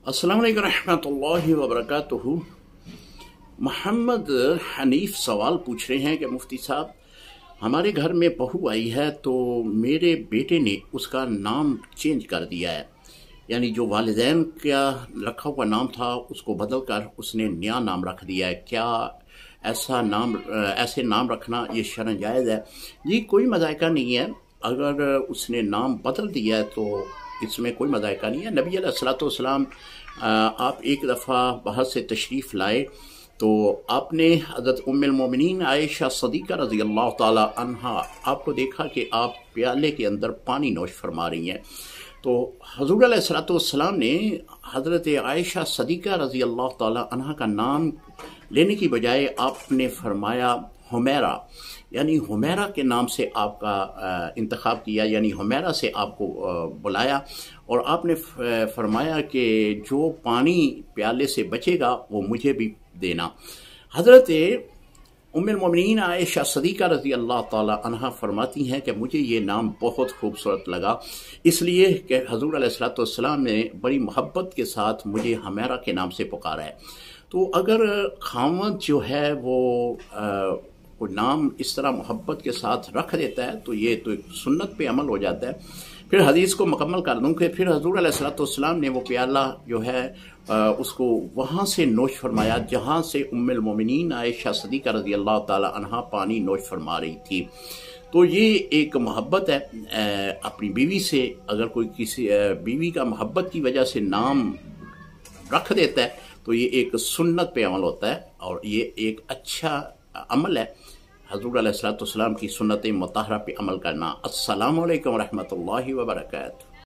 अस्सलाम वालेकुम रहमतुल्लाहि व बरकातुहू। मोहम्मद हनीफ सवाल पूछ रहे हैं कि मुफ्ती साहब, हमारे घर में बहू आई है तो मेरे बेटे ने उसका नाम चेंज कर दिया है। यानी जो वालिदैन का रखा हुआ नाम था उसको बदल कर उसने नया नाम रख दिया है। क्या ऐसे नाम रखना ये शरअन जायज़ है? जी, कोई मज़ाइका नहीं है। अगर उसने नाम बदल दिया है तो इसमें कोई मज़ाइका नहीं है। नबी अलैहिस्सलाम आप एक दफ़ा बाहर से तशरीफ़ लाए तो आपने हज़रत उम्मुल मोमिनीन आयशा सदीक़ा रज़ी अल्लाह ताला अन्हा आपको देखा कि आप प्याले के अंदर पानी नोश फरमा रही हैं। तो हज़ूर अलैहिस्सलाम ने हज़रत आयशा सदीक़ा रज़ी अल्लाह ताला अन्हा का नाम लेने की बजाय आपने फरमाया हुमैरा, यानी हुमैरा के नाम से आपका इंतखाब किया, यानी हुमैरा से आपको बुलाया और आपने फरमाया कि जो पानी प्याले से बचेगा वो मुझे भी देना। हज़रत उम्मुल मोमिनीन आयशा सदीक़ा रज़ी अल्लाह ताला अन्हा फरमाती हैं कि मुझे ये नाम बहुत खूबसूरत लगा, इसलिए कि हज़ूर अलैहिस्सलाम ने बड़ी मोहब्बत के साथ मुझे हुमैरा के नाम से पुकारा है। तो अगर खामद जो है वो कोई नाम इस तरह मोहब्बत के साथ रख देता है तो ये तो एक सुन्नत पे अमल हो जाता है। फिर हदीस को मुकम्मल कर दूँ कि फिर हज़ूर अलैहिस्सलाम ने वो प्याला जो है उसको वहाँ से नोश फरमाया जहाँ से उम्मुल मोमिनीन आयशा सदीक़ा रज़ी अल्लाह ताला अन्हा पानी नोश फरमा रही थी। तो ये एक मोहब्बत है अपनी बीवी से। अगर कोई किसी बीवी का मोहब्बत की वजह से नाम रख देता है तो ये एक सुन्नत पे अमल होता है और ये एक अच्छा अमल है। हज़ूर अलैहिस्सलाम की सुन्नत मुतहरा पे अमल करना। अस्सलामु अलैकुम रहमतुल्लाहि व बरकातुहू।